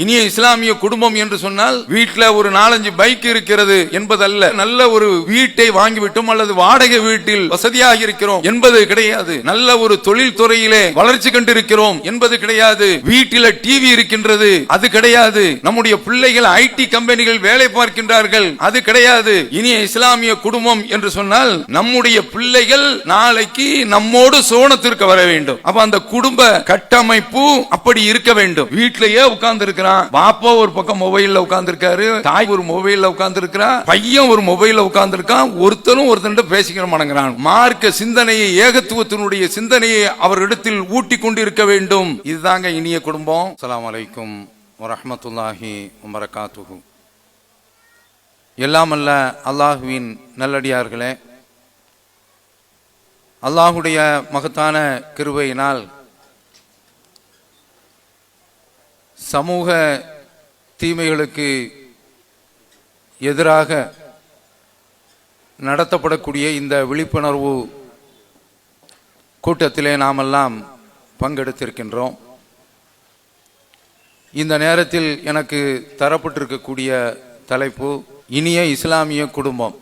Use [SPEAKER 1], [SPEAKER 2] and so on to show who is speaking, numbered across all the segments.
[SPEAKER 1] இனிய இஸ்லாமிய குடும்பம் என்று சொன்னால் வீட்டில் ஒரு 4-5 பைக் இருக்கிறது என்பதல்ல. நல்ல ஒரு வீட்டை வாங்கிவிட்டோம் அல்லது வாடகை வீட்டில் வசதியாக இருக்கிறோம் என்பது கிடையாது. நல்ல ஒரு தொழில் துறையிலே வளர்ச்சி கண்டிருக்கிறோம் என்பது கிடையாது. வீட்டில் டிவி இருக்கின்றது அது கிடையாது. நம்முடைய பிள்ளைகள் ஐடி கம்பெனிகள் வேலை பார்க்கின்றார்கள் அது கிடையாது. இனிய இஸ்லாமிய குடும்பம் என்று சொன்னால் நம்முடைய பிள்ளைகள் நாளைக்கு நம்மோடு சோனத்திற்கு வர வேண்டும். அப்ப அந்த குடும்ப கட்டமைப்பு அப்படி இருக்க வேண்டும். வீட்டிலேயே உட்கார்ந்து இருக்கிற பாப்பா ஒரு பக்கம் மொபைல்ல உட்கார்ந்து இருக்காரு, தாய் ஒரு மொபைல்ல உட்கார்ந்து இருக்கிறா, பையன் ஒரு மொபைல்ல உட்கார்ந்து இருக்கான். ஒருத்தரும் ஒருத்தன் பேசிக்கிற மாட்டேங்கிறான். மார்க்க சிந்தனையை, ஏகத்துவத்தினுடைய சிந்தனையை அவரிடத்தில் ஊட்டி கொண்டு இருக்க வேண்டும். இதுதாங்க இனிய குடும்பம். அஸ்ஸலாமு அலைக்கும் வரஹ்மத்துல்லாஹி வபரகாத்துஹு. எல்லாம் அல்ல அல்லாஹுவின் நல்லடியார்களே, அல்லாஹுடைய மகத்தான கிருபையினால் சமூக தீமைகளுக்கு எதிராக நடத்தப்படக்கூடிய இந்த விழிப்புணர்வு கூட்டத்திலே நாமெல்லாம் பங்கெடுத்திருக்கின்றோம். இந்த நேரத்தில் எனக்கு தரப்பட்டிருக்கக்கூடிய தலைப்பு இனிய இஸ்லாமிய குடும்பம்.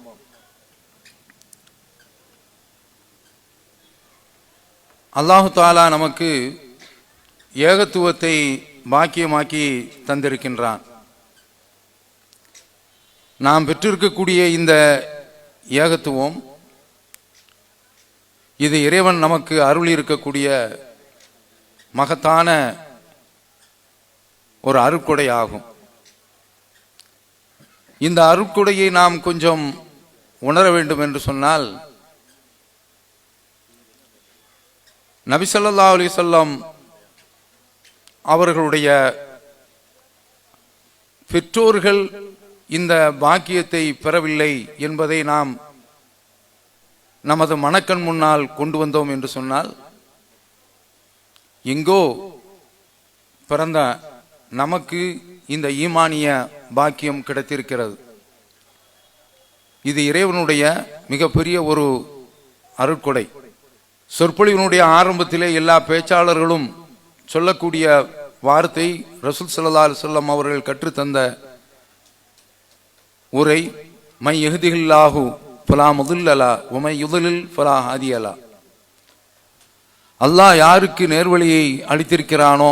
[SPEAKER 1] அல்லாஹு தஆலா நமக்கு ஏகத்துவத்தை பாக்கியமாக்கி தந்திருக்கின்றான். நாம் பெற்றிருக்கக்கூடிய இந்த ஏகத்துவம் இது இறைவன் நமக்கு அருள் இருக்கக்கூடிய மகத்தான ஒரு அருட்கொடை ஆகும். இந்த அருட்கொடையை நாம் கொஞ்சம் உணர வேண்டும் என்று சொன்னால், நபி ஸல்லல்லாஹு அலைஹி வஸல்லம் அவர்களுடைய பெற்றோர்கள் இந்த பாக்கியத்தை பெறவில்லை என்பதை நாம் நமது மனக்கண் முன்னால் கொண்டு வந்தோம் என்று சொன்னால், எங்கோ பிறந்த நமக்கு இந்த ஈமானிய பாக்கியம் கிடைத்திருக்கிறது. இது இறைவனுடைய மிகப்பெரிய ஒரு அருட்கொடை. சொற்பொழிவினுடைய ஆரம்பத்திலே எல்லா பேச்சாளர்களும் சொல்லக்கூடிய வார்த்தை ரசூல் ஸல்லல்லாஹு அலைஹி வஸல்லம் அவர்கள் கற்றுத்தந்த உரை, மை யஹ்திஹில்லாஹு ஃபலா முதில்ல லஹு வ மை யுதிலில் ஃபலா ஹாதிய லஹு. அல்லாஹ் யாருக்கு நேர்வழியை அளித்திருக்கிறானோ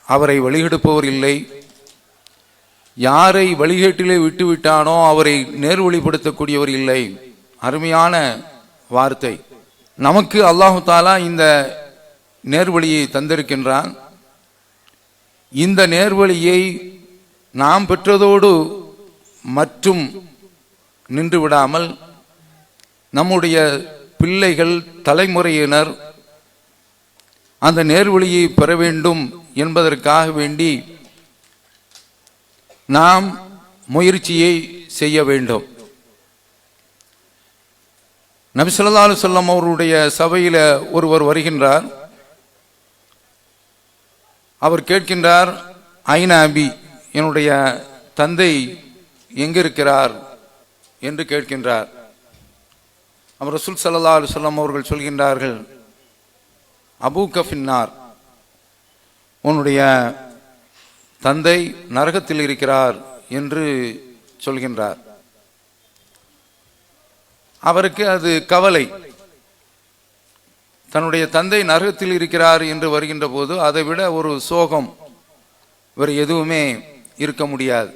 [SPEAKER 1] அவரை வழிகெடுப்பவர் இல்லை, யாரை வழிகேட்டிலே விட்டுவிட்டானோ அவரை நேர்வழிப்படுத்தக்கூடியவர் இல்லை. அருமையான வார்த்தை. நமக்கு அல்லாஹு தஆலா இந்த நேர்வழியை தந்திருக்கின்றான். இந்த நேர்வழியை நாம் பெற்றதோடு மற்றும் நின்று விடாமல் நம்முடைய பிள்ளைகள், தலைமுறையினர் அந்த நேர்வழியை பெற வேண்டும் என்பதற்காக வேண்டி நாம் முயற்சியை செய்ய வேண்டும். நபி ஸல்லல்லாஹு அலைஹி வஸல்லம் அவருடைய சபையில் ஒருவர் வருகின்றார். அவர் கேட்கின்றார், ஐன அபி, என்னுடைய தந்தை எங்கிருக்கிறார் என்று கேட்கின்றார். அவர் ரசூல் ஸல்லல்லாஹு அலைஹி வஸல்லம் அவர்கள் சொல்கின்றார்கள், அபூக ஃபின்னார், உன்னுடைய தந்தை நரகத்தில் இருக்கிறார் என்று சொல்கின்றார். அவருக்கு அது கவலை. தன்னுடைய தந்தை நரகத்தில் இருக்கிறார் என்று வருகின்ற போது அதை விட ஒரு சோகம் வேறு எதுவுமே இருக்க முடியாது.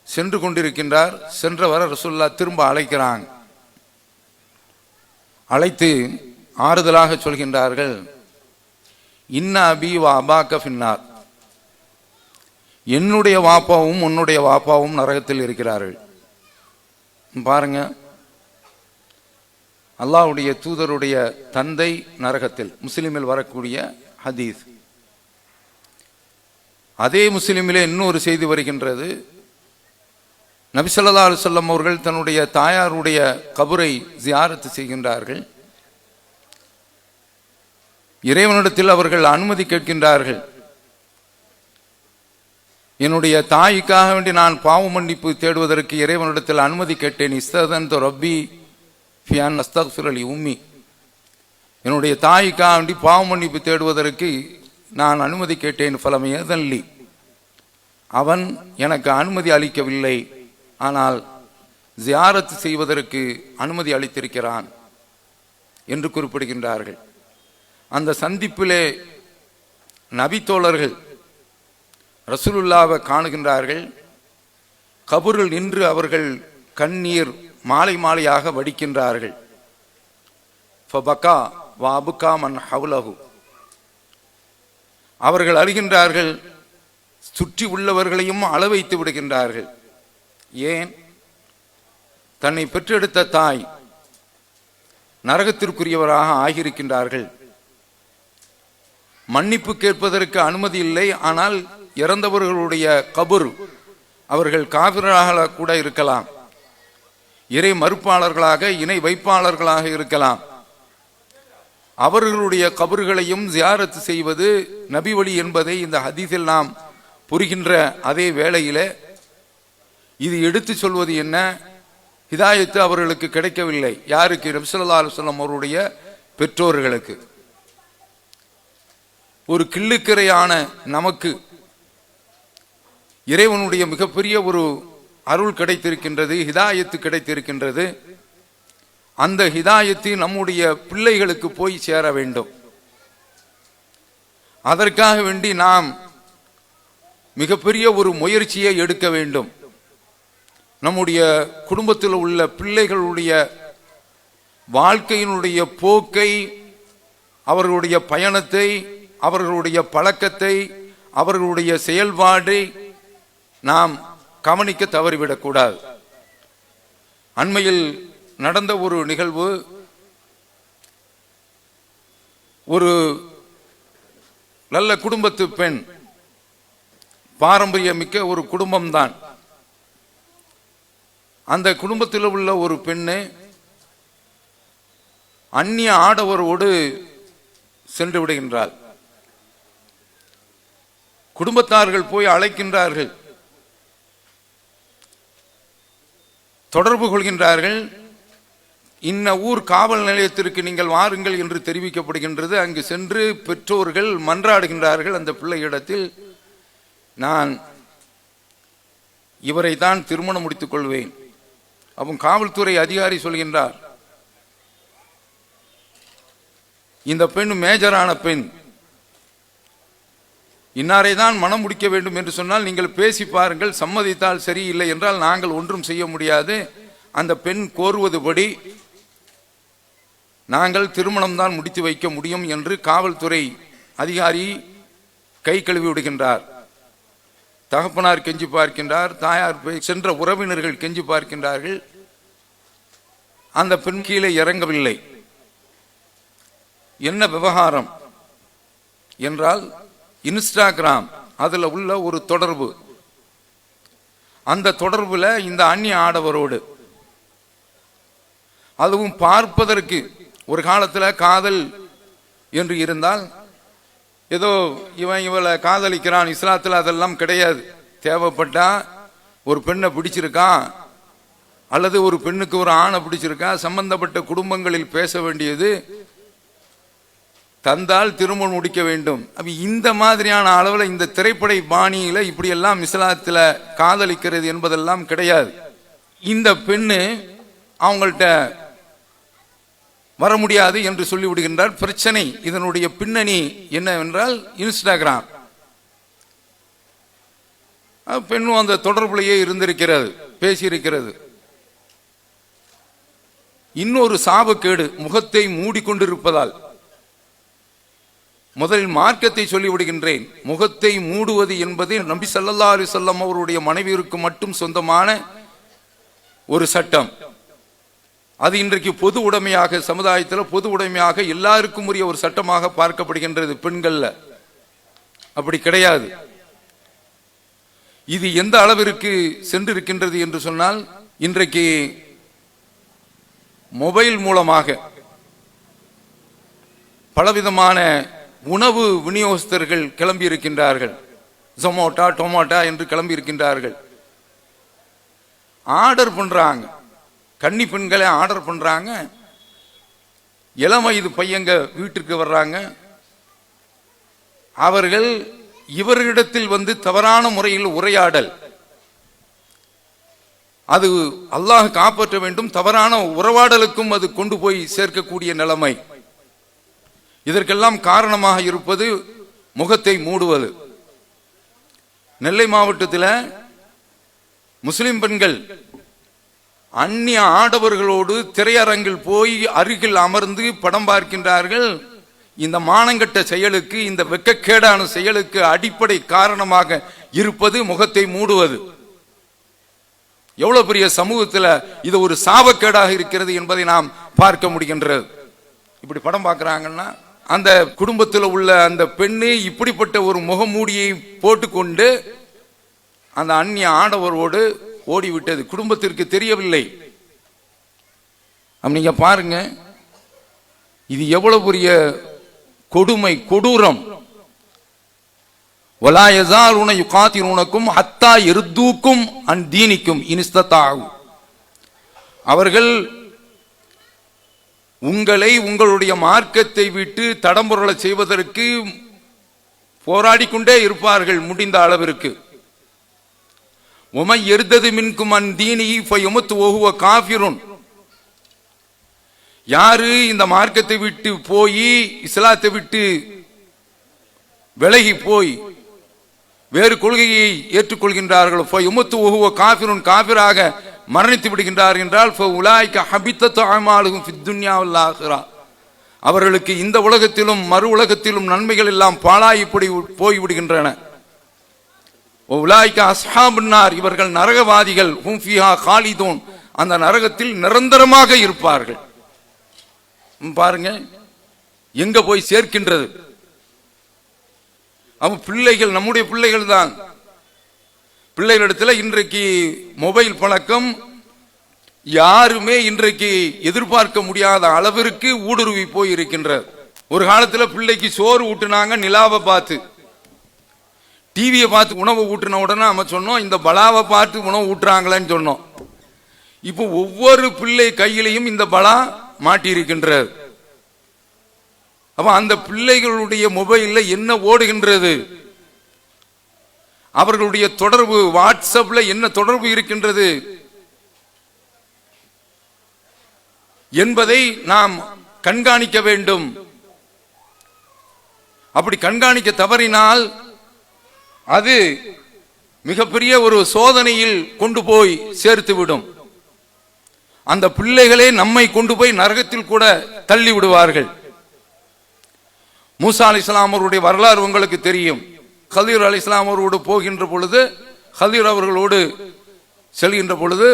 [SPEAKER 1] சென்று கொண்டிருக்கின்றார். சென்ற வர ரசூலுல்லாஹ் திரும்ப அழைக்கிறாங்க. அழைத்து ஆறுதலாக சொல்கின்றார்கள், இன்ன அபி வ அபாக ஃபின்னார், என்னுடைய வாப்பாவும் உன்னுடைய வாப்பாவும் நரகத்தில் இருக்கிறார்கள். பாருங்க, அல்லாஹ்வுடைய தூதருடைய தந்தை நரகத்தில். முஸ்லிமில் வரக்கூடிய ஹதீஸ். அதே முஸ்லிமிலே இன்னொரு செய்தி வருகின்றது. நபி ஸல்லல்லாஹு அலைஹி வஸல்லம் அவர்கள் தன்னுடைய தாயாருடைய கபரை ஜியாரத்து செய்கின்றார்கள். இறைவனிடத்தில் அவர்கள் அனுமதி கேட்கின்றார்கள். என்னுடைய தாய்க்காக வேண்டி நான் பாவ மன்னிப்பு தேடுவதற்கு இறைவனிடத்தில் அனுமதி கேட்டேன். இஸ்ததன்து ரப்பி ஃபி அன் அஸ்தக்ஃபிர லி உம்மி, என்னுடைய தாய்க்காக வேண்டி பாவ மன்னிப்பு தேடுவதற்கு நான் அனுமதி கேட்டேன். ஃபலமியதன்லி, அவன் எனக்கு அனுமதி அளிக்கவில்லை, ஆனால் ஜியாரத் செய்வதற்கு அனுமதி அளித்திருக்கிறான் என்று குறிப்பிடுகின்றார்கள். அந்த சந்திப்பிலே நபி தோழர்கள் ரசூலுல்லாவை காணுகின்றார்கள். கபூரில் நின்று அவர்கள் கண்ணீர் மாலை மாலையாக வடிக்கின்றார்கள். ஃபபகா வஅபுகா மன் ஹவ்லஹு, அவர்கள் அழுகின்றார்கள், சுற்றி உள்ளவர்களையும் அள வைத்து விடுகின்றார்கள். ஏன்? தன்னை பெற்றெடுத்த தாய் நரகத்திற்குரியவராக ஆகியிருக்கின்றார்கள். மன்னிப்பு கேட்பதற்கு அனுமதி இல்லை. ஆனால் இறந்தவர்களுடைய கபூர், அவர்கள் காபிராக கூட இருக்கலாம், இறை மறுப்பாளர்களாக இணை வைப்பாளர்களாக இருக்கலாம். அவர்களுடைய கபர்களையும் ஜியாரத் செய்வது நபி வழி என்பதை இந்த ஹதீஸில் நாம் புரிகின்ற அதே வேளையிலே இது எடுத்து சொல்வது என்ன? ஹிதாயத்து அவர்களுக்கு கிடைக்கவில்லை. யாருக்கு? நபி ஸல்லல்லாஹு அலைஹி வஸல்லம் அவருடைய பெற்றோர்களுக்கு. ஒரு கிள்ளுக்கிறையான நமக்கு இறைவனுடைய மிகப்பெரிய ஒரு அருள் கிடைத்திருக்கின்றது, ஹிதாயத்து கிடைத்திருக்கின்றது. அந்த ஹிதாயத்து நம்முடைய பிள்ளைகளுக்கு போய் சேர வேண்டும். அதற்காக வேண்டி நாம் மிகப்பெரிய ஒரு முயற்சியை எடுக்க வேண்டும். நம்முடைய குடும்பத்தில் உள்ள பிள்ளைகளுடைய வாழ்க்கையினுடைய போக்கை, அவர்களுடைய பயணத்தை, அவர்களுடைய பழக்கத்தை, அவர்களுடைய செயல்பாடை நாம் கவனிக்க தவறிவிடக்கூடாது. அண்மையில் நடந்த ஒரு நிகழ்வு, ஒரு நல்ல குடும்பத்து பெண், பாரம்பரியமிக்க ஒரு குடும்பம்தான். அந்த குடும்பத்தில் உள்ள ஒரு பெண்ணு அந்நிய ஆடவரோடு சென்று விடுகின்றாள். குடும்பத்தார்கள் போய் அழைக்கின்றார்கள், தொடர்பு கொள்கின்றார்கள். இன்ன ஊர் காவல் நிலையத்திற்கு நீங்கள் வாருங்கள் என்று தெரிவிக்கப்படுகின்றது. அங்கு சென்று பெற்றோர்கள் மன்றாடுகின்றார்கள் அந்த பிள்ளையிடத்தில், நான் இவரை தான் திருமணம் முடித்துக் கொள்வேன். அப்போ காவல்துறை அதிகாரி சொல்கின்றார், இந்த பெண் மேஜரான பெண், இன்னாரை தான் மனம் முடிக்க வேண்டும் என்று சொன்னால் நீங்கள் பேசி பாருங்கள், சம்மதித்தால் சரி, இல்லை என்றால் நாங்கள் ஒன்றும் செய்ய முடியாது. அந்த பெண் கோருவதுபடி நாங்கள் திருமணம் தான் முடித்து வைக்க முடியும் என்று காவல்துறை அதிகாரி கை கழுவி விடுகின்றார். தகப்பனார் கெஞ்சி பார்க்கின்றார், தாயார் சென்ற உறவினர்கள் கெஞ்சி பார்க்கின்றார்கள். அந்த பெண் கீழே இறங்கவில்லை. என்ன விவகாரம் என்றால், இன்ஸ்டாகிராம் அதுல உள்ள ஒரு தொடர்பு, அந்த தொடர்புல இந்த அந்நிய ஆடவரோடு, அதுவும் பார்ப்பதற்கு ஒரு காலத்துல காதல் என்று இருந்தால் ஏதோ இவன் இவளை காதலிக்கிறான், இஸ்லாத்தில் அதெல்லாம் கிடையாது. தேவைப்பட்டா ஒரு பெண்ணை பிடிச்சிருக்கான் அல்லது ஒரு பெண்ணுக்கு ஒரு ஆணை பிடிச்சிருக்கா, சம்பந்தப்பட்ட குடும்பங்களில் பேச வேண்டியது, தந்தால் திருமணம் முடிக்க வேண்டும். அப்ப இந்த மாதிரியான அளவில் இந்த திரைப்பட பாணியில இப்படியெல்லாம் இஸ்லாத்தில் காதலிக்கிறது என்பதெல்லாம் கிடையாது. இந்த பெண்ணு அவங்கள்ட்ட வர முடியாது என்று சொல்லிவிடுகின்றார். பிரச்சனை இதனுடைய பின்னணி என்னவென்றால் இன்ஸ்டாகிராம். பெண்ணும் அந்த தொடர்புலையே இருந்திருக்கிறது, பேசியிருக்கிறது. இன்னொரு சாபக்கேடு, முகத்தை மூடிக்கொண்டிருப்பதால். முதலில் மார்க்கத்தை சொல்லிவிடுகின்றேன். முகத்தை மூடுவது என்பது நபி ஸல்லல்லாஹு அலைஹி வஸல்லம் அவருடைய மனைவியருக்கு மட்டும் சொந்தமான ஒரு சட்டம். அது இன்றைக்கு பொது உடைமையாக, சமுதாயத்தில் பொது உடைமையாக எல்லாருக்கும் உரிய ஒரு சட்டமாக பார்க்கப்படுகின்றது. பெண்கள்ல அப்படி கிடையாது. இது எந்த அளவிற்கு சென்றிருக்கின்றது என்று சொன்னால், இன்றைக்கு மொபைல் மூலமாக பலவிதமான உணவு விநியோகஸ்தர்கள் கிளம்பி இருக்கின்றார்கள். ஜொமோட்டா, டொமோட்டா என்று கிளம்பி இருக்கின்றார்கள். ஆர்டர் பண்றாங்க, கன்னி பெண்களை ஆர்டர் பண்றாங்க. இளம் வயது பையங்க வீட்டிற்கு வர்றாங்க. அவர்கள் இவர்களிடத்தில் வந்து தவறான முறையில் உரையாடல், அது அல்லாஹ் காப்பாற்ற வேண்டும். தவறான உறவாடலுக்கும் அது கொண்டு போய் சேர்க்கக்கூடிய நிலைமை. இதற்கெல்லாம் காரணமாக இருப்பது முகத்தை மூடுவது. நெல்லை மாவட்டத்தில் முஸ்லிம் பெண்கள் அந்நிய ஆடவர்களோடு திரையரங்கில் போய் அருகில் அமர்ந்து படம் பார்க்கின்றார்கள். இந்த மானங்கட்ட செயலுக்கு, இந்த வெட்கக்கேடான செயலுக்கு அடிப்படை காரணமாக இருப்பது முகத்தை மூடுவது. எவ்வளவு பெரிய சமூகத்தில் இது ஒரு சாபக்கேடாக இருக்கிறது என்பதை நாம் பார்க்க முடிகின்றது. இப்படி படம் பார்க்கிறாங்கன்னா அந்த குடும்பத்தில் உள்ள அந்த பெண்ணு இப்படிப்பட்ட ஒரு முகமூடியை போட்டுக்கொண்டு அந்த அந்நிய ஆடவரோடு ஓடிவிட்டது. குடும்பத்திற்கு தெரியவில்லை. நீங்க பாருங்க, இது எவ்வளவு பெரிய கொடுமை, கொடூரம். வலா யஸாலுன யுகாத்திலூனக்கும் ஹத்தா யர்தூக்கும் அன் தீனிக்கும் இன் இஸ்ததாஉ. அவர்கள் உங்களை உங்களுடைய மார்க்கத்தை விட்டு தடம்புரள செய்வதற்கு போராடிக்கொண்டே இருப்பார்கள் முடிந்த அளவிற்கு. உமை எர்தது மின்கும் அன் தீனிஹி ஃபயமுத் வஹுவ காஃபிருன். யாரு இந்த மார்க்கத்தை விட்டு போய் இஸ்லாத்தை விட்டு விலகி போய் வேறு கொள்கையை ஏற்றுக்கொள்கின்றார்கள், ஃபயமுத் வஹுவ காஃபிருன், காஃபிராக மரணித்து விடுகின்றார் என்றால் ஃபஉலாயிக ஹபித்தத் அமாலுஹும் ஃபித் துன்யா வல் ஆখিরা. அவர்களுக்கு இந்த உலகத்திலும் மறு உலகத்திலும் நன்மைகள் எல்லாம் பாழாய் போய் விடுகின்றன. உலாயிக அஸ்ஹாபுன் நார், இவர்கள் நரகவாதிகள். ஹும் ஃபீஹா காலிதூன், அந்த நரகத்தில் நிரந்தரமாக இருப்பார்கள். பாருங்க எங்க போய் சேர்க்கின்றது. அவன் பிள்ளைகள், நம்முடைய பிள்ளைகள் தான். பிள்ளைகளிடத்தில் இன்றைக்கு மொபைல் பழக்கம் யாருமே இன்றைக்கு எதிர்பார்க்க முடியாத அளவிற்கு ஊடுருவி போய் இருக்கின்றது. ஒரு காலத்தில் பிள்ளைக்கு சோறு ஊட்டுனாங்க நிலாவை பார்த்து, டிவியை பார்த்து உணவு ஊட்டின உடனே நம்ம சொன்னோம் இந்த பலாவை பார்த்து உணவு ஊட்டுறாங்களேன்னு சொன்னோம். இப்போ ஒவ்வொரு பிள்ளை கையிலையும் இந்த பலா மாட்டி இருக்கின்றது. அப்ப அந்த பிள்ளைகளுடைய மொபைல்ல என்ன ஓடுகின்றது, அவர்களுடைய தொடர்பு வாட்ஸ்அப்ல என்ன தொடர்பு இருக்கின்றது என்பதை நாம் கண்காணிக்க வேண்டும். அப்படி கண்காணிக்க தவறினால் அது மிகப்பெரிய ஒரு சோதனையில் கொண்டு போய் சேர்த்துவிடும். அந்த பிள்ளைகளே நம்மை கொண்டு போய் நரகத்தில் கூட தள்ளி விடுவார்கள். மூசா அலைஹிஸ்ஸலாம் அவருடைய வரலாறு உங்களுக்கு தெரியும். கலீர் அலைஹிஸ்ஸலாம் அவரோடு போகின்ற பொழுது, கலீர் அவர்களோடு செல்கின்ற பொழுது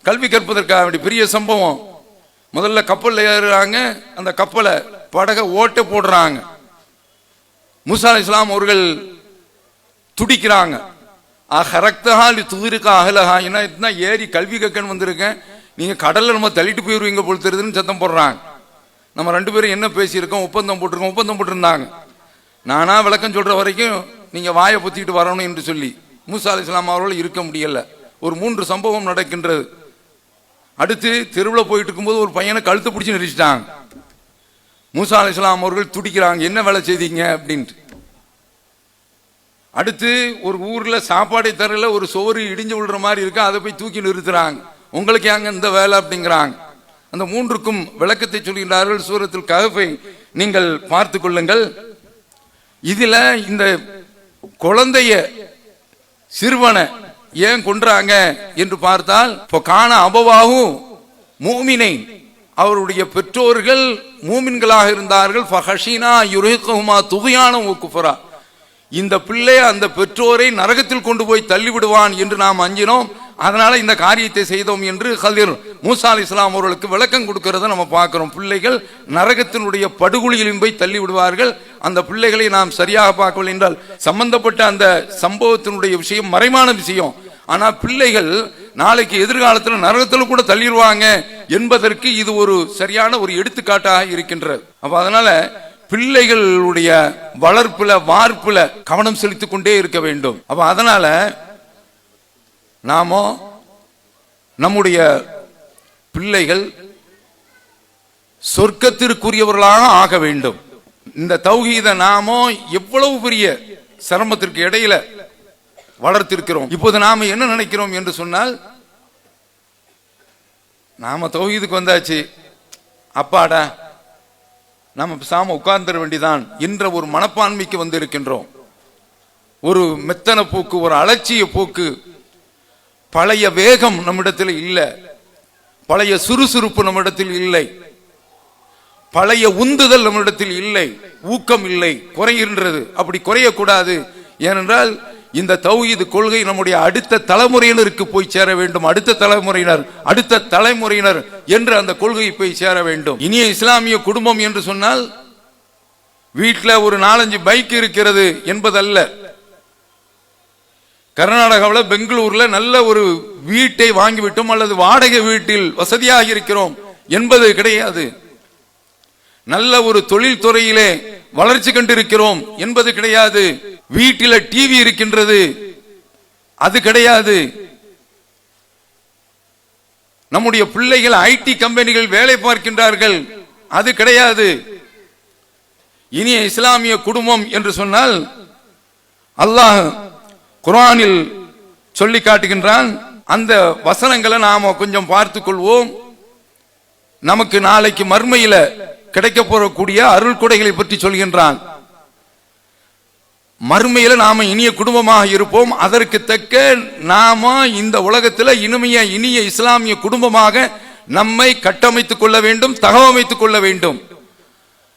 [SPEAKER 1] கல்வி கற்பதற்காக வேண்டிய பெரிய சம்பவம். முதல்ல கப்பலில் ஏறுறாங்க, அந்த கப்பலை படகை ஓட்ட போடுறாங்க. மூசா அலைஹிஸ்ஸலாம் அவர்கள் துடிக்கிறாங்க. என்ன ஏறி கல்வி கற்கன்னு வந்திருக்கேன், நீங்க கடல்ல நம்ம தள்ளிட்டு போயிருவீங்க போல் தெரியுதுன்னு சத்தம் போடுறாங்க. நம்ம ரெண்டு பேரும் என்ன பேசியிருக்கோம், ஒப்பந்தம் போட்டிருந்தாங்க. நானா விளக்கம் சொல்ற வரைக்கும் நீங்க வாயை பொத்திட்டு வரணும் என்று சொல்லி மூசா அலைஹிஸ்ஸலாம் அவர்கள் இருக்க முடியல. ஒரு 3 சம்பவம் நடக்கின்றது. அடுத்து தெருவில் போயிட்டு இருக்கும்போது ஒரு பையனை கழுத்து பிடிச்சி நிறுத்திட்டாங்க. மூசா அலைஹிஸ்ஸலாம் அவர்கள் துடிக்கிறாங்க, என்ன வேலை செய்தீங்க அப்படின்ட்டு. அடுத்து ஒரு ஊர்ல சாப்பாடை தரல, ஒரு சோறு இடிஞ்சு விழுற மாதிரி இருக்கு, அதை போய் தூக்கி நிறுத்துறாங்க. உங்களுக்கு ஏங்க இந்த வேலை அப்படிங்கிறாங்க. அந்த 3க்கும் விளக்கத்தை சொல்கிறார்கள். சூரத்துல் கஹ்ஃபை நீங்கள் பார்த்து கொள்ளுங்கள். இதுல இந்த குழந்தைய சிறுவனை ஏன் கொன்றாங்க என்று பார்த்தால், காண அபவாஹு மூமினை, அவருடைய பெற்றோர்கள் மூமின்களாக இருந்தார்கள். ஃபஹஷினா யுர்ஹிகுஹுமா துக்யானன் வ குஃப்ரா, இந்த பிள்ளை அந்த பெற்றோரை நரகத்தில் கொண்டு போய் தள்ளிவிடுவான் என்று நாம் அஞ்சினோம், அதனால இந்த காரியத்தை செய்தோம் என்று கலீர் மூசா அலைஹிஸ்ஸலாம் அவர்களுக்கு விளக்கம் கொடுக்கிறத நம்ம பார்க்கிறோம். பிள்ளைகள் நரகத்தினுடைய படுகொலியிலும் போய் தள்ளி விடுவார்கள். அந்த பிள்ளைகளை நாம் சரியாக பார்க்கவில்லை என்றால் சம்பந்தப்பட்ட அந்த சம்பவத்தினுடைய விஷயம் மறைமான விஷயம். ஆனா பிள்ளைகள் நாளைக்கு எதிர்காலத்தில் நரகத்தில் கூட தள்ளிடுவாங்க என்பதற்கு இது ஒரு சரியான ஒரு எடுத்துக்காட்டாக இருக்கின்றது. அப்ப அதனால பிள்ளைகளுடைய வளர்ப்புல வார்ப்புல கவனம் செலுத்திக் கொண்டே இருக்க வேண்டும். அப்ப அதனால நாம நம்முடைய பிள்ளைகள் சொர்க்கத்திற்குரியவர்களாக ஆக வேண்டும். இந்த தௌஹீத நாமோ எவ்வளவு பெரிய சிரமத்திற்கு இடையில வளர்த்திருக்கிறோம். இப்போது நாம என்ன நினைக்கிறோம் என்று சொன்னால், நாம தௌஹீதுக்கு வந்தாச்சு, அப்பாடா நாம பேசாம உட்கார்ந்துட வேண்டிதான் என்ற ஒரு மனப்பான்மைக்கு வந்து இருக்கின்றோம். ஒரு மெத்தன போக்கு, ஒரு அலட்சிய போக்கு, பழைய வேகம் நம்மிடத்தில் இல்லை, பழைய சுறுசுறுப்பு நம்மிடத்தில் இல்லை, பழைய உந்துதல் நம்மிடத்தில் இல்லை, ஊக்கம் இல்லை, குறைகின்றது. அப்படி குறையக்கூடாது. ஏனென்றால் இந்த தௌஹீது கொள்கை நம்முடைய அடுத்த தலைமுறையினருக்கு போய் சேர வேண்டும். அடுத்த தலைமுறையினர் என்று அந்த கொள்கை போய் சேர வேண்டும். இனிய இஸ்லாமிய குடும்பம் என்று சொன்னால் வீட்டில் ஒரு 4-5 பைக் இருக்கிறது என்பதல்ல. கர்நாடகாவில் பெங்களூர்ல நல்ல ஒரு வீட்டை வாங்கிவிட்டோம் அல்லது வாடகை வீட்டில் வசதியாக இருக்கிறோம் என்பது கிடையாது. நல்ல ஒரு தொழில் துறையிலே வளர்ச்சி கண்டிருக்கிறோம் என்பது கிடையாது. வீட்டில டிவி இருக்கின்றது அது கிடையாது. நம்முடைய பிள்ளைகள் ஐடி கம்பெனிகள் வேலை பார்க்கின்றார்கள் அது கிடையாது. இனிய இஸ்லாமிய குடும்பம் என்று சொன்னால் அல்லாஹ் குர்ஆனில் சொல்லி காட்டுகின்றான். அந்த வசனங்களை நாம கொஞ்சம் பார்த்துக் கொள்வோம். நமக்கு நாளைக்கு மர்மையில கிடைக்க போறக்கூடிய அருள் கொடைகளை பற்றி சொல்கின்றான். மர்மையில நாம இனிய குடும்பமாக இருப்போம். அதற்கு தக்க நாம இந்த உலகத்தில் இனிய இஸ்லாமிய குடும்பமாக நம்மை கட்டமைத்துக் கொள்ள வேண்டும், தகவமைத்துக் கொள்ள வேண்டும்.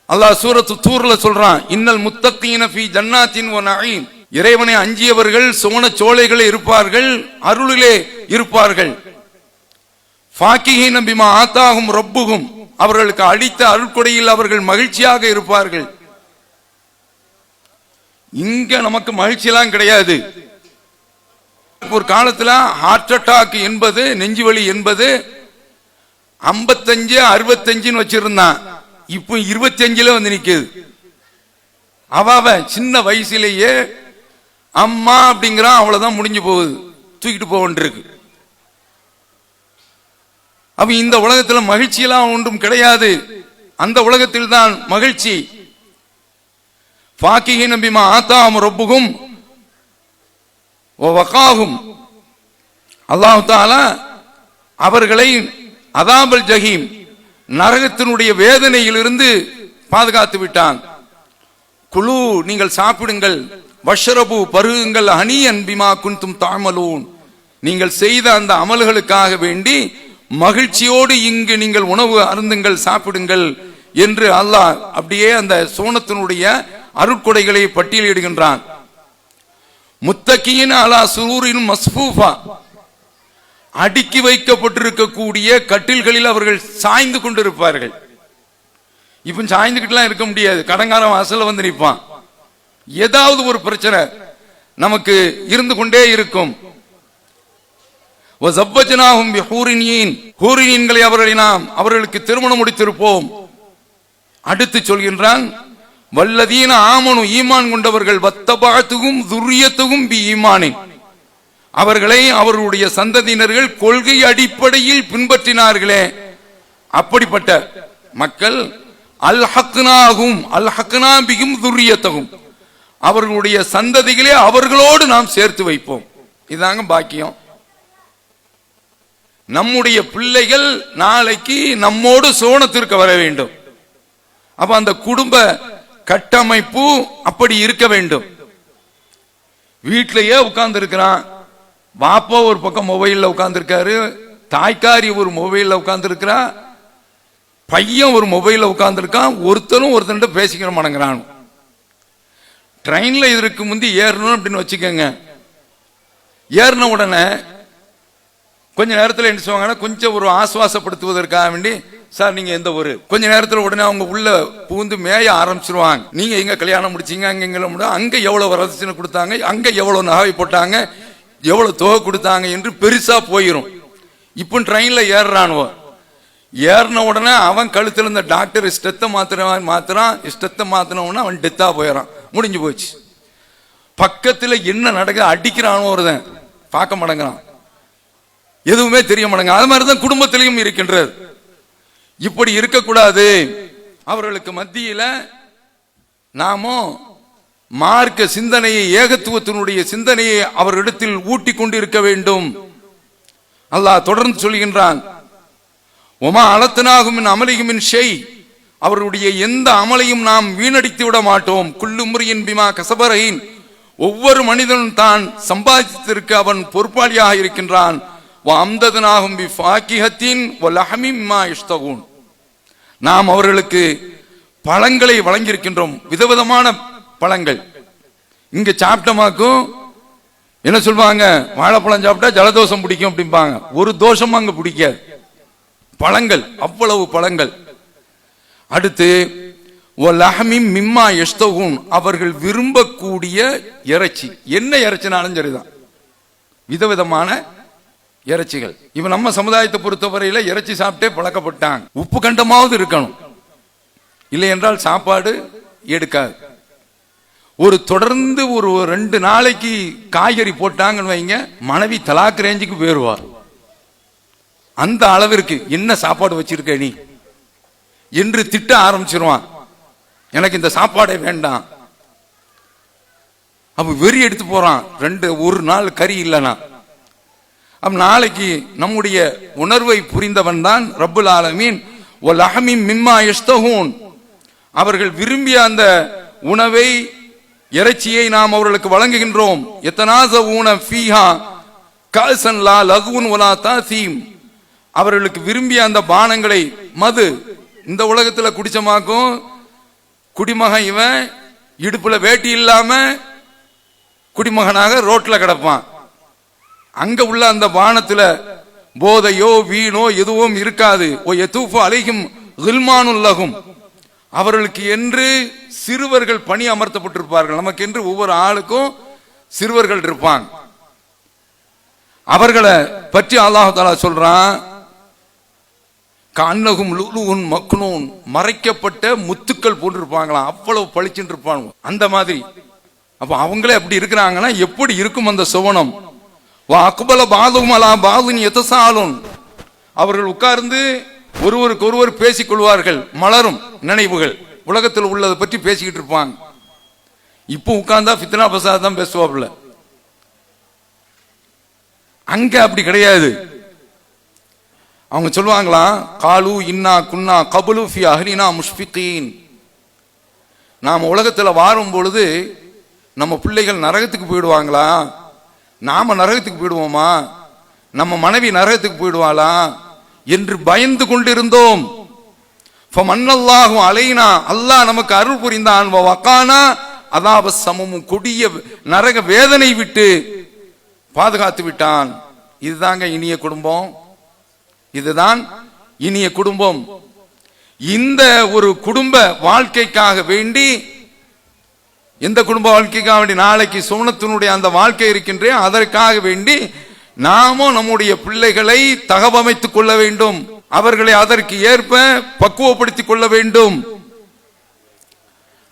[SPEAKER 1] அல்லாஹ் சூரத்து தூர்ல சொல்றான், இன்னல் முத்தகீன ஃபீ ஜன்னாத்தின் வ நஈம், இறைவனை அஞ்சியவர்கள் சுவன சோலைகளே இருப்பார்கள், அருளிலே இருப்பார்கள். ஃபாக்கிஹீன பிமா ஆத்தாஹும் ரப்புஹும், அவர்களுக்கு அளித்த அருள்கொடையில் அவர்கள் மகிழ்ச்சியாக இருப்பார்கள். இங்க நமக்கு மகிழ்ச்சி எல்லாம் கிடையாது. ஒரு காலத்துல ஹார்ட் அட்டாக் என்பது, நெஞ்சுவலி என்பது 55 65 வச்சிருந்தான். இப்போ 25 வந்து நிக்குது. அவ சின்ன வயசுலேயே அம்மா அப்படிங்கிறான், அவ்வளவுதான் முடிஞ்சு போகுது, தூக்கிட்டு போவன்றிருக்கு. அப்ப இந்த உலகத்துல மகிழ்ச்சி எல்லாம் ஒன்றும் கிடையாது. அந்த உலகத்தில் தான் மகிழ்ச்சி. ஃபாக்கிஹீன பிமா ஆத்தாஹும் ரப்புஹும் வ வகாஹும், அல்லாஹ் தஆலா அவர்களை அதாபல் ஜஹீம், நரகத்தினுடைய வேதனையிலிருந்து பாதுகாத்து விட்டான். குலு, நீங்கள் சாப்பிடுங்கள், வஷ்ரபு, பருகுங்கள், ஹனியன் பிமா குன்தும் தஅமலூன், நீங்கள் செய்த அந்த அமல்களுக்காக வேண்டி மகிழ்ச்சியோடு இங்கு நீங்கள் உணவு அருந்துங்கள், சாப்பிடுங்கள் என்று அல்லாஹ் அப்படியே அந்த சோனத்தினுடைய அருட்கொடைகளை பட்டியலிடுகின்றான். முத்தகீன அலா சுரூரின் மஸ்ஃபூஃபா, அடுக்கி வைக்கப்பட்டிருக்கக்கூடிய கட்டில்களில் அவர்கள் சாய்ந்து கொண்டிருப்பார்கள். இப்ப சாய்ந்துகிட்டுலாம் இருக்க முடியாது, கடங்காரம் வாசல்ல வந்து நிற்பான். ஏதாவது ஒரு பிரச்சனை நமக்கு இருந்து கொண்டே இருக்கும். அவர்களுக்கு திருமணம் முடித்திருப்போம். அடுத்து சொல்கின்றான், வல்லதீன ஆமனு, ஈமான் கொண்டவர்கள், வத்தபாத்துகும் துர்ரியத்துகும் பி ஈமானின், அவர்களை அவர்களுடைய சந்ததியினர்கள் கொள்கை அடிப்படையில் பின்பற்றினார்களே, அப்படிப்பட்ட மக்கள் அல் ஹக்னாகும் அல் ஹக்னா பிகும் துர்ரியத்தகும், அவர்களுடைய சந்ததிகளே அவர்களோடு நாம் சேர்த்து வைப்போம். இதாங்க பாக்கியம். நம்முடைய பிள்ளைகள் நாளைக்கு நம்மோடு சோனத்திற்கு வர வேண்டும். அப்ப அந்த குடும்ப கட்டமைப்பு அப்படி இருக்க வேண்டும். வீட்டிலேயே உட்கார்ந்து இருக்கிறான், பாப்பா ஒரு பக்கம் மொபைல்ல உட்கார்ந்து இருக்காரு, தாய்க்காரி ஒரு மொபைல்ல உட்கார்ந்து இருக்கிறா, பையன் ஒரு மொபைல்ல உட்கார்ந்து இருக்கான், ஒருத்தன் பேசிக்கிற மாட்டேங்கிறான். ட்ரெயின்ல இதற்கு முந்தி ஏறணும் அப்படின்னு வச்சுக்கோங்க, ஏறின உடனே கொஞ்ச நேரத்தில் என்ன சொல்லுவாங்கன்னா, கொஞ்சம் ஒரு ஆசுவாசப்படுத்துவதற்காக வேண்டி, சார் நீங்க எந்த ஊரு, கொஞ்ச நேரத்தில் உடனே அவங்க உள்ள பூந்து மேய ஆரம்பிச்சிருவாங்க. நீங்க எங்க கல்யாணம் முடிச்சீங்க, அங்க எவ்வளவு வரதட்சணை கொடுத்தாங்க, அங்க எவ்வளவு நகை போட்டாங்க, எவ்வளவு தொகை கொடுத்தாங்க என்று பெருசா போயிரும். இப்போ ட்ரெயின்ல ஏறுறானுவோ, ஏறின உடனே அவன் கழுத்துல இருந்த டாக்டர் இஷ்டத்தை மாத்துறான், இஷ்டத்தை மாத்தினவன அவன் டெத்தா போயிடறான், முடிஞ்சு போச்சு. பக்கத்துல என்ன நடக்குது, அடிக்கிறானோ ஒருதன், பார்க்க மாட்டேங்கிறான், எதுவுமே தெரிய மாட்டேங்க. அது மாதிரிதான் குடும்பத்திலையும் இருக்கின்றது. இப்படி இருக்கக்கூடாது. அவர்களுக்கு மத்தியில நாமோ மார்க்க சிந்தனையை, ஏகத்துவத்தினுடைய சிந்தனையை அவரிடத்தில் ஊட்டி கொண்டிருக்க வேண்டும். அல்லாஹ் தொடர்ந்து சொல்கின்றான், ஒமா அலத்தனாகும் அமலிகுமின் ஷை, அவருடைய எந்த அமலையும் நாம் வீணடித்து விட மாட்டோம். குல்லு முறியின் பிமா கசபரையின், ஒவ்வொரு மனிதனும் தான் சம்பாதித்திருக்க அவன் பொறுப்பாளியாக இருக்கின்றான். அம்ததனாகும் நாம் அவர்களுக்கு பழங்களை வழங்கியிருக்கின்றோம், விதவிதமான பழங்கள். இங்க சாப்பிட்டமாக்கும் என்ன சொல்வாங்க, வாழைப்பழம் சாப்பிட்டா ஜலதோஷம் பிடிக்கும் அப்படிம்பாங்க. ஒரு தோஷம் அங்க பிடிக்காது, பழங்கள், அவ்வளவு பழங்கள். அடுத்து அவர்கள் விரும்பக்கூடிய இறைச்சி, என்ன இறைச்சினாலும் சரிதான், விதவிதமான இறைச்சிகள். இவன் நம்ம சமுதாயத்தை பொறுத்தவரையில இறைச்சி சாப்பிட்டே பழக்கப்பட்டாங்க. உப்பு கண்டமாவது இருக்கணும், இல்லை என்றால் சாப்பாடு எடுக்காது. ஒரு தொடர்ந்து ஒரு 2 நாளைக்கு காய்கறி போட்டாங்கன்னு வைங்க, மனைவி தலாக் ரேஞ்சுக்கு போயிருவார். அந்த அளவிற்கு என்ன சாப்பாடு வச்சிருக்க நீ என்று திட்ட ஆரம்பிச்சிருவான். எனக்கு இந்த சாப்பாடே வேண்டாம். அப்ப வெறி எடுத்து போறான். ஒரு நாள் கறி இல்லைனா. அப்ப நாளைக்கு நம்முடைய உணர்வை புரிந்தவன் தான் ரப்புல் ஆலமீன். அவர்கள் விரும்பிய அந்த உணவை, இறைச்சியை நாம் அவர்களுக்கு வழங்குகின்றோம். அவர்களுக்கு விரும்பிய அந்த பானங்களை, மது, இந்த உலகத்துல குடிச்சமாக்கும் குடிமகன் இவன் இடுப்புல வேட்டி இல்லாம குடிமகனாக ரோட்ல கிடப்பான். அங்க உள்ள அந்த பானத்துல போதையோ வீணோ எதுவும் இருக்காது. அவர்களுக்கு என்று சிறுவர்கள் பணி அமர்த்தப்பட்டிருப்பார்கள். நமக்கு என்று ஒவ்வொரு ஆளுக்கும் சிறுவர்கள் இருப்பாங்க. அவர்களை பற்றி அல்லாஹ் தஆலா சொல்றான், கண்ணகும் லுலுன் மக்னூன், மறைக்கப்பட்ட முத்துக்கள் போன்றிருப்பாங்களாம், அவ்வளவு பளிச்சுட்டு இருப்பாங்க அந்த மாதிரி. அப்ப அவங்களே அப்படி இருக்கிறாங்கன்னா எப்படி இருக்கும் அந்த சுவனம்? அக்பல பாதும் அலா பாதுன் எதசாலுன், அவர்கள் உட்கார்ந்து ஒருவருக்கு ஒருவர் பேசிக் கொள்வார்கள். மலரும் நினைவுகள், உலகத்தில் உள்ளதை பற்றி பேசிக்கிட்டு இருப்பாங்க. இப்போ உட்கார்ந்தா ஃபித்னா பசாத் தான் பேசுவாப்புல. அங்க அப்படி கிடையாது. அவங்க சொல்லுவாங்களாம், காலு இன்னா குன்னா கபுலு ஃபி அஹ்லினா முஷ்ஃபிகீன், நாம் உலகத்துல வாரும் பொழுது நம்ம பிள்ளைகள் நரகத்துக்கு போயிடுவாங்களா, நாம நரகத்துக்கு போயிடுவோமா, நம்ம மனைவி நரகத்துக்கு போயிடுவாளா என்று பயந்து கொண்டிருந்தோம். ஃபமன்னல்லாஹு அலைனா, அல்லாஹ் நமக்கு அருள் புரிந்தான். வகானா அதாப சமமும், கொடிய நரக வேதனை விட்டு பாதுகாத்து விட்டான். இதுதாங்க இனிய குடும்பம், இதுதான் இனிய குடும்பம். இந்த ஒரு குடும்ப வாழ்க்கைக்காக வேண்டி, எந்த குடும்ப வாழ்க்கைக்காக வேண்டி, நாளைக்கு சுவனத்தினுடைய அந்த வாழ்க்கை இருக்கின்றே, அதற்காக வேண்டி நாமும் நம்முடைய பிள்ளைகளை தகவமைத்துக் கொள்ள வேண்டும். அவர்களை அதற்கு ஏற்ப பக்குவப்படுத்திக் கொள்ள வேண்டும்.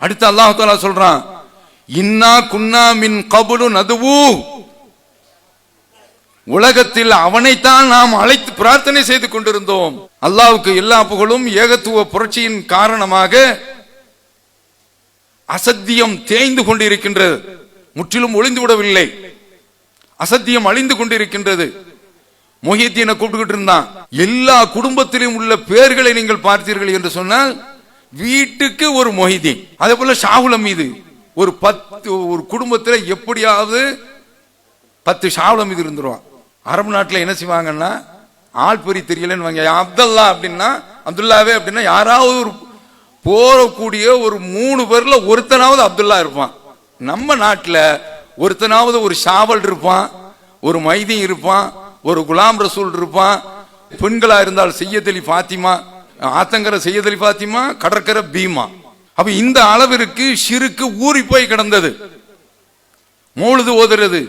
[SPEAKER 1] அடுத்து அல்லாஹ் தஆலா சொல்றான், இன்னா குன்னா மின் கபுலு நதுவு, உலகத்தில் அவனைத்தான் நாம் அழைத்து பிரார்த்தனை செய்து கொண்டிருந்தோம். அல்லாஹ்வுக்கு எல்லா புகழும். ஏகத்துவ புரட்சியின் காரணமாக அசத்தியம் தேய்ந்து கொண்டிருக்கின்றது, முற்றிலும் ஒளிந்து விடவில்லை. அசத்தியம் அழிந்து கொண்டிருக்கின்றது. முஹியத்தீனை கூப்பிட்டுக்கிட்டு இருந்தான். எல்லா குடும்பத்திலும் உள்ள பேர்களை நீங்கள் பார்த்தீர்கள் என்று சொன்னால், வீட்டுக்கு ஒரு மொஹிதீன், அதே போல ஷாவுல் மீது ஒரு 10, ஒரு குடும்பத்தில் எப்படியாவது 10 ஷாவுல் மீது இருந்துருவான். அரபு நாட்டில் என்ன செய்வாங்கன்னா, ஆள் பொறி தெரியலன்னு வாங்க, அப்துல்லா அப்படின்னா, அப்துல்லாவே அப்படின்னா, யாராவது ஒரு போறக்கூடிய ஒரு 3 பேர்ல ஒருத்தனாவது அப்துல்லா இருப்பான். நம்ம நாட்டில் ஒருத்தனாவது ஒரு ஷாவல் இருப்பான், ஒரு மைதி இருப்பான், ஒரு குலாம் ரசூல் இருப்பான். பெண்களா இருந்தால் செய்யத் அலி ஃபாத்திமா, ஆத்தங்கர செய்யத் அலி ஃபாத்திமா, கடற்கரை பீமா. அப்ப இந்த அளவிற்கு ஷிருக்கு ஊறி போய் கிடந்தது. மௌலிது ஓதுறது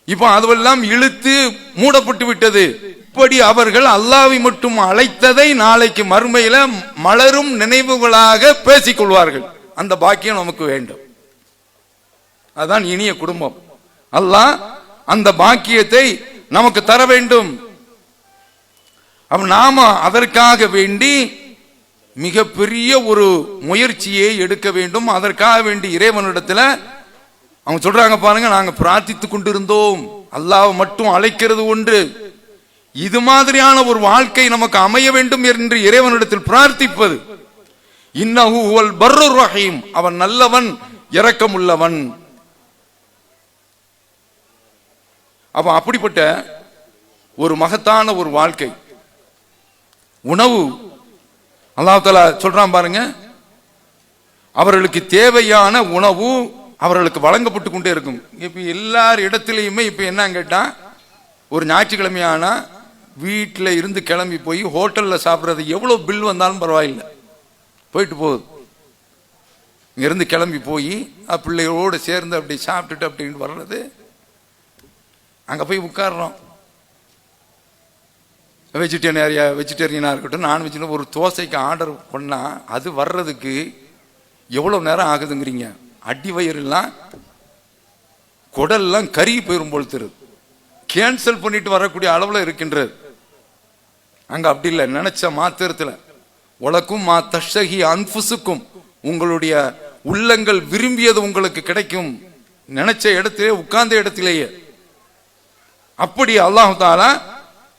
[SPEAKER 1] இப்ப அதுவெல்லாம் இழுத்து மூடப்பட்டு விட்டது. இப்படி அவர்கள் அல்லாஹ்வை மட்டும் அழைத்ததை நாளைக்கு மறுமையில மலரும் நினைவுகளாக பேசிக் கொள்வார்கள். அந்த பாக்கியம் நமக்கு வேண்டும். அதான் இனிய குடும்பம். அல்லாஹ் அந்த பாக்கியத்தை நமக்கு தர வேண்டும். அப்ப நாம அதற்காக வேண்டி மிகப்பெரிய ஒரு முயற்சியை எடுக்க வேண்டும். அதற்காக வேண்டி இறைவனிடத்துல அவங்க சொல்றாங்க பாருங்க, நாங்க பிரார்த்தித்துக் கொண்டிருந்தோம், அல்லாஹ் மட்டும் அழைக்கிறது ஒன்று, இது மாதிரியான ஒரு வாழ்க்கை நமக்கு அமைய வேண்டும் என்று இறைவனிடத்தில் பிரார்த்திப்பது. இன்னஹு ஹுவல் பர்ருர் ரஹீம், அவன் நல்லவன், இரக்கமுள்ளவன். அப்ப அப்படிப்பட்ட ஒரு மகத்தான ஒரு வாழ்க்கை. உணவு அல்லாஹ் தஆலா சொல்றான் பாருங்க, அவர்களுக்கு தேவையான உணவு அவர்களுக்கு வழங்கப்பட்டு கொண்டே இருக்கும். இப்ப எல்லார் இடத்திலையுமே இப்ப என்ன கேட்டா, ஒரு ஞாயிற்றுக்கிழமையானா வீட்டில் இருந்து கிளம்பி போய் ஹோட்டல்ல சாப்பிட்றது எவ்வளவு பில் வந்தாலும் பரவாயில்லை, போயிட்டு போகுது. இங்கிருந்து கிளம்பி போய் பிள்ளைகளோடு சேர்ந்து அப்படி சாப்பிட்டுட்டு அப்படின்னு வர்றது, அங்க போய் உட்கார்றோம். வெஜிடேரியனா இருக்கட்டும், நான்வெஜ்னு ஒரு தோசைக்கு ஆர்டர் பண்ணா அது வர்றதுக்கு எவ்வளவு நேரம் ஆகுதுங்கிறீங்க. அடி வயிறுலாம் குடல்லாம் கருகி போயிரும் போல் தெரியுது. கேன்சல் பண்ணிட்டு வரக்கூடிய அளவுல இருக்கின்றது. அங்க அப்படி இல்லை, நினைச்ச மாத்திரத்துல உலக்கும் மா தஷ்ஷஹி அன்ஃபுசுக்கும், உங்களுடைய உள்ளங்கள் விரும்பியது உங்களுக்கு கிடைக்கும், நினைச்ச இடத்திலே உட்கார்ந்த இடத்திலேயே. அப்படி அல்லாஹ் தஆலா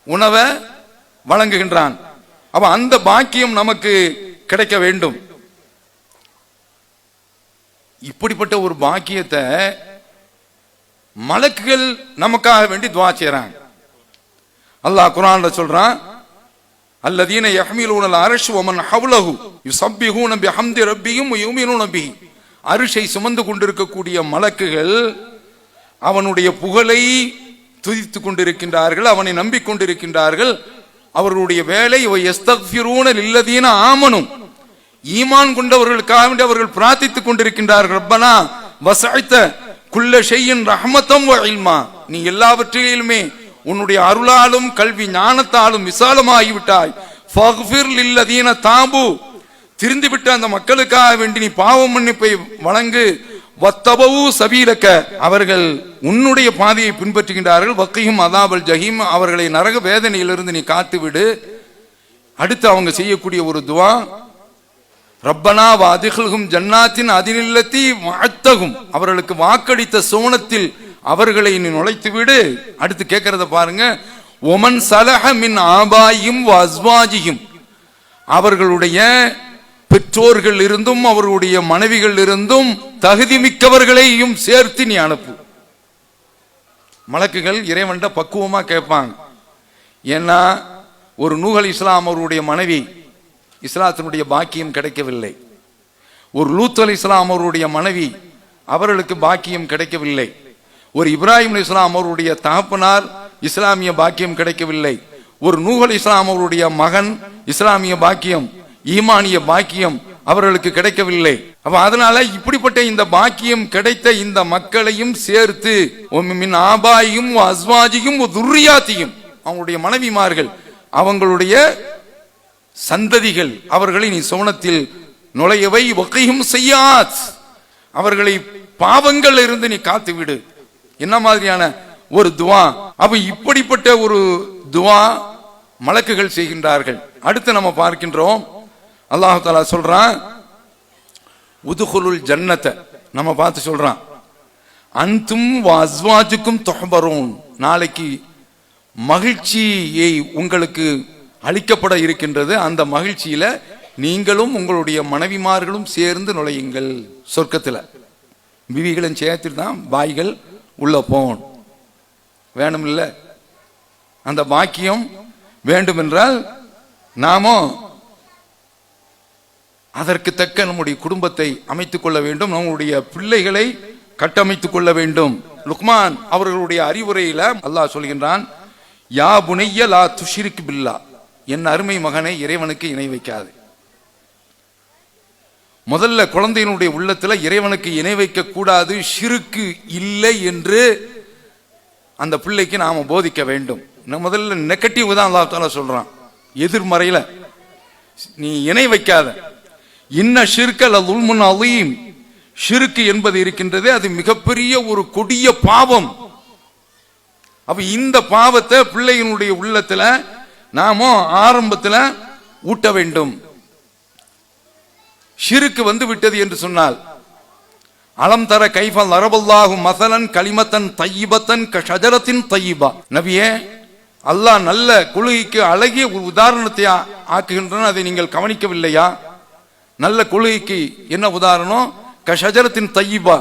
[SPEAKER 1] உணவை வழங்குகின்றான். அப்ப அந்த பாக்கியம் நமக்கு கிடைக்க வேண்டும். இப்படிப்பட்ட ஒரு பாக்கியத்தை மலக்குகள் நமக்காக வேண்டி துஆ செய்றாங்க. அல்லாஹ் குர்ஆன்ல சொல்றான், அல்லதீன யஹ்மிலூனல் அர்ஷ் வமன் ஹவ்லஹு யுஸப்பிஹூன பிஹம்தி ரப்பிஹிம் வ யுமினூன பிஹி. அர்ஷை சுமந்து கொண்டிருக்கக்கூடிய மலக்குகள் அவனுடைய புகழை துதித்துக் கொண்டிருக்கின்றார்கள், அவனை நம்பிக்கொண்டிருக்கின்றார்கள். அவர்களுடைய வேலை யஸ்தக்ஃபிரூன லில்லதீன ஆமனு, ஈமான் கொண்டவர்களுக்காக வேண்டி அவர்கள் பிரார்த்தித்துக் கொண்டிருக்கின்றார்கள். ரப்பனா வஸஅத குல்ல ஷைஇன் ரஹ்மத்தம் வ இல்மா, நீ எல்லாவற்றிலுமே உன்னுடைய அருளாலும் கல்வி ஞானத்தாலும் விசாலமாகிவிட்டாய். ஃபக்ஃபிர் லில்லதீன தாபு, திருந்திவிட்ட அந்த மக்களுக்காக வேண்டி நீ பாவ மன்னிப்பை வழங்கு. வத்தபவு சபீலக்க, அவர்கள் உன்னுடைய பாதையை பின்பற்றுகின்றார்கள். வக்கியும் அதாபல் ஜஹீம், அவர்களை நரக வேதனையிலிருந்து நீ காத்துவிடு. அடுத்து அவங்க செய்யக்கூடிய ஒரு துவா, ரப்பனா வாதிஹுல்ஹும் ஜன்னாத்தின் அதினில்லத்தி வஅத்தஹும், அவர்களுக்கு வாக்களித்த சோனத்தில் அவர்களை நீ நுழைத்து விடு. அடுத்து கேட்கறத பாருங்க, ஒமன் சலஹ மின் ஆபாயும் வ அஸ்வாஜிஹிம், அவர்களுடைய பெற்றோர்கள் இருந்தும் அவர்களுடைய மனைவிகள் இருந்தும் தகுதி மிக்கவர்களையும் சேர்த்து நீ அனுப்பு. மலக்குகள் இறைவன்ட பக்குவமா கேட்பாங்க. ஏன்னா ஒரு நூஹ் அலைஹிஸ்ஸலாம் அவருடைய மனைவி இஸ்லாத்தினுடைய பாக்கியம் கிடைக்கவில்லை. ஒரு லூத் அலைஹிஸ்ஸலாம் அவருடைய மனைவி, அவர்களுக்கு பாக்கியம் கிடைக்கவில்லை. ஒரு இப்ராஹிம் அலைஹிஸ்ஸலாம் அவருடைய தகப்பனார் இஸ்லாமிய பாக்கியம் கிடைக்கவில்லை. ஒரு நூஹ் அலைஹிஸ்ஸலாம் அவருடைய மகன் இஸ்லாமிய பாக்கியம், ஈமானிய பாக்கியம் அவர்களுக்கு கிடைக்கவில்லை. அப்ப அதனால இப்படிப்பட்ட இந்த பாக்கியம் கிடைத்த இந்த மக்களையும் சேர்த்து மின் ஆபாயும் அஸ்வாஜியும் துர்ரியாத்தியும், அவங்களுடைய மனைவிமார்கள், அவங்களுடைய சந்ததிகள், அவர்களை நீ சோனத்தில் நுழையவை. வகையும் செய்யாத், அவர்களை பாவங்கள் இருந்து நீ காத்துவிடு. என்ன மாதிரியான ஒரு துவா! அப்ப இப்படிப்பட்ட ஒரு துவா மலக்குகள் செய்கின்றார்கள். அடுத்து நம்ம பார்க்கின்றோம், அல்லாஹ் தஆலா சொல்றான், உதுகுலுல் ஜன்னத, நம்ம பார்த்து சொல்றான், அன்தும் வ அஸ்வாஜுக்கும் துஹ்பரூன், நாளைக்கு மகிழ்ச்சியை உங்களுக்கு அளிக்கப்பட இருக்கின்றது. அந்த மகிழ்ச்சியில நீங்களும் உங்களுடைய மனைவிமார்களும் சேர்ந்து நுழையுங்கள் சொர்க்கத்தில். பிவிகளும் சேர்த்துட்டு தான் பாய்கள் உள்ள போகணும். வேணும் இல்ல, அந்த பாக்கியம் வேண்டும் என்றால் நாமும் அதற்கு தக்க நம்முடைய குடும்பத்தை அமைத்துக் கொள்ள வேண்டும், நம்முடைய பிள்ளைகளை கட்டமைத்துக் கொள்ள வேண்டும். லுக்மான் அவர்களுடைய அறிவுரையில அல்லாஹ் சொல்கின்றான், யா புனைய லா துஷ்ரிக் பில்லா, என் அருமை மகனை இறைவனுக்கு இணை வைக்காது. முதல்ல குழந்தையினுடைய உள்ளத்துல இறைவனுக்கு இணை வைக்க கூடாது, ஷிருக்கு இல்லை என்று அந்த பிள்ளைக்கு நாம போதிக்க வேண்டும். முதல்ல நெகட்டிவ் தான் அல்லாஹ் தஆலா சொல்றான், எதிர்மறையில நீ இணை வைக்காத. இன்ன ஷிர்க லதுல்முன் அதீம், ஷிர்க் என்பது இருக்கின்றது, அது மிகப்பெரிய ஒரு கொடிய பாவம். அப்ப இந்த பாவத்தை பிள்ளையினுடைய உள்ளத்துல நாம ஆரம்பத்துல ஊட்ட வேண்டும். ஷிருக்கு வந்து விட்டது என்று சொன்னால், அலம் தர கைஃபல் லரபல்லாஹு மஸலன் கலிமத்தன் தய்யிபத்தன் கஷஜரத்தின் தய்யிபா, நபியே அல்லாஹ் நல்ல கொள்கைக்கு அழகிய ஒரு உதாரணத்தை ஆக்குகின்றன, அதை நீங்கள் கவனிக்கவில்லையா? நல்ல கொள்கைக்கு என்ன உதாரணம்? கஷஜரத்தின் தய்யிபா,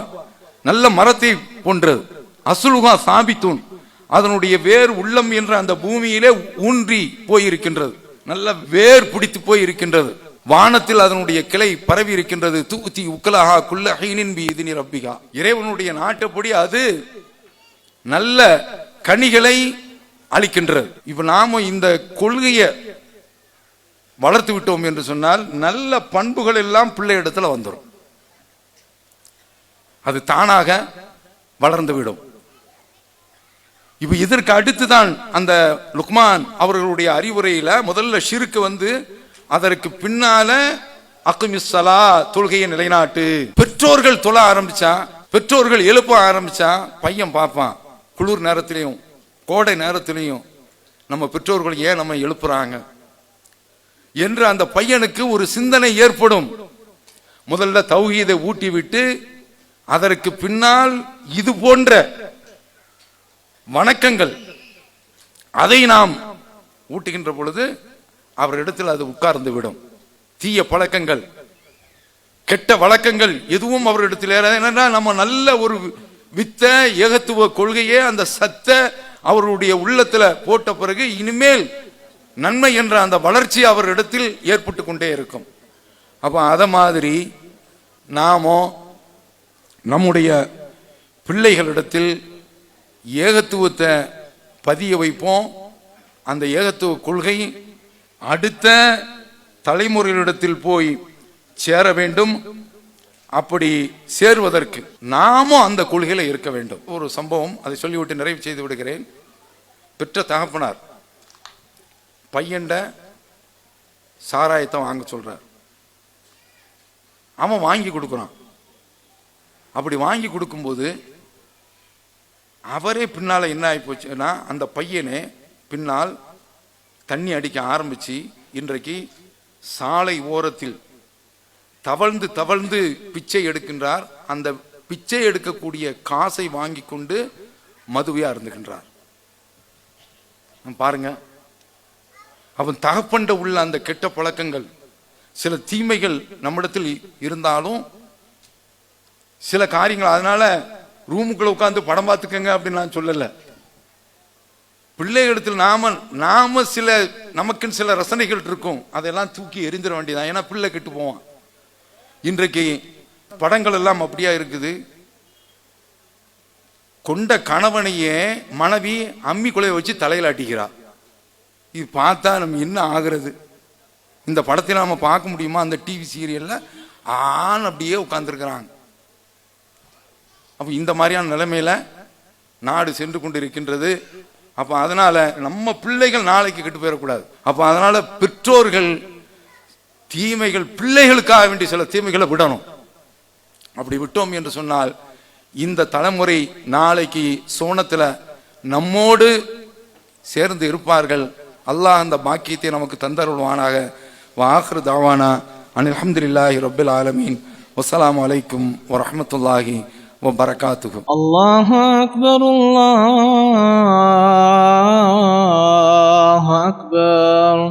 [SPEAKER 1] நல்ல மரத்தை போன்றது, அசுலுகா சாபித்தூன், அதனுடைய வேர் உள்ளம் என்ற அந்த பூமியிலே ஊன்றி போயிருக்கின்றது, நல்ல வேர் பிடித்து போய் இருக்கின்றது, வானத்தில் அதனுடைய கிளை பரவி இருக்கின்றது. தூத்தி உக்கலஹா குல்ல ஹீனின் பி இதினி ரப்பிகா, இறைவனுடைய நாட்டப்படி அது நல்ல கனிகளை அளிக்கின்றது. இப்ப நாம இந்த கொள்கையை வளர்த்து விட்டோம் என்று சொன்னால் நல்ல பண்புகள் எல்லாம் பிள்ளை இடத்துல வந்துடும், அது தானாக வளர்ந்து விடும். இப்ப இதற்கு அடுத்துதான் அந்த லுக்மான் அவர்களுடைய அறிவுரையில முதல்ல ஷிருக்கு வந்து, அதற்கு பின்னால அக்மிஸ்ஸலா, தொழுகையை நிலைநாட்டு. பெற்றோர்கள் தொழ ஆரம்பிச்சா, பெற்றோர்கள் எழுப்ப ஆரம்பிச்சா பையன் பார்ப்பான், குளிர் நேரத்திலையும் கோடை நேரத்திலையும் நம்ம பெற்றோர்கள் ஏன் நம்ம எழுப்புறாங்க என்று அந்த பையனுக்கு ஒரு சிந்தனை ஏற்படும். முதல்ல தௌஹீதை ஊட்டி விட்டு அதற்கு பின்னால் இது போன்ற வணக்கங்கள் அதை நாம் ஊட்டுகின்ற பொழுது அவரிடத்தில் அது உட்கார்ந்து விடும். தீய பழக்கங்கள், கெட்ட வழக்கங்கள் எதுவும் அவரிடத்தில் ஏன்னா நம்ம நல்ல ஒரு வித்த ஏகத்துவ கொள்கையே அந்த சத்த அவருடைய உள்ளத்துல போட்ட பிறகு இனிமேல் நன்மை என்ற அந்த வளர்ச்சி அவரிடத்தில் ஏற்பட்டு கொண்டே இருக்கும். அப்ப அத மாதிரி நாமோ நம்முடைய பிள்ளைகளிடத்தில் ஏகத்துவத்தை பதிய வைப்போம். அந்த ஏகத்துவ கொள்கை அடுத்த தலைமுறைகளிடத்தில் போய் சேர வேண்டும். அப்படி சேருவதற்கு நாமும் அந்த கொள்கையில இருக்க வேண்டும். ஒரு சம்பவம், அதை சொல்லிவிட்டு நிறைவு செய்து விடுகிறேன். பெற்ற தகப்பனார் பையன்ட சாராயத்தை வாங்க சொல்றார். அவன் வாங்கி கொடுக்குறான். அப்படி வாங்கி கொடுக்கும்போது அவரே பின்னால என்ன ஆகி போச்சுன்னா, அந்த பையனே பின்னால் தண்ணி அடிக்க ஆரம்பிச்சு இன்றைக்கு சாலை ஓரத்தில் தவழ்ந்து தவழ்ந்து பிச்சை எடுக்கின்றார். அந்த பிச்சை எடுக்கக்கூடிய காசை வாங்கி கொண்டு மதுவையா இருந்துகின்றார். பாருங்க, அவன் தகப்பண்ட உள்ள அந்த கெட்ட பழக்கங்கள், சில தீமைகள் நம்மிடத்தில் இருந்தாலும் சில காரியங்கள், அதனால ரூமுக்குள்ள உட்கார்ந்து படம் பார்த்துக்கங்க அப்படின்னு நான் சொல்லல. பிள்ளைகளிடத்தில் நாம சில நமக்குன்னு சில ரசனைகள் இருக்கும், அதெல்லாம் தூக்கி எரிந்திட வேண்டியதான். ஏன்னா பிள்ளை கெட்டு போவான். இன்றைக்கு படங்கள் எல்லாம் அப்படியா இருக்குது. கொண்ட கணவனையே மனைவி அம்மி குலைய வச்சு தலையில் அட்டிக்கிறா. இது பார்த்தா நம்ம என்ன ஆகிறது? இந்த படத்தில் நாம பார்க்க முடியுமா? அந்த டிவி சீரியல்ல ஆண் அப்படியே உட்கார்ந்துருக்கிறாங்க. அப்ப இந்த மாதிரியான நிலைமையில நாடு சென்று கொண்டு இருக்கின்றது. அப்ப அதனால நம்ம பிள்ளைகள் நாளைக்கு கெட்டு போயிடக்கூடாது. அப்ப அதனால பெற்றோர்கள் தீமைகள், பிள்ளைகளுக்காக வேண்டிய சில தீமைகளை விடணும். அப்படி விட்டோம் என்று சொன்னால் இந்த தலைமுறை நாளைக்கு சோனத்துல நம்மோடு சேர்ந்து இருப்பார்கள். அல்லாஹ் அந்த பாக்கியத்தை நமக்கு தந்தருள்வானாக. வாஹிரு தாவானா அனில் ஹம்துலில்லாஹி ரப்பில் ஆலமீன். வஸ்ஸலாமு அலைக்கும் வரஹ்மத்துல்லாஹி வபரகாத்துஹு.
[SPEAKER 2] அல்லாஹு அக்பர், அல்லாஹு அக்பர்.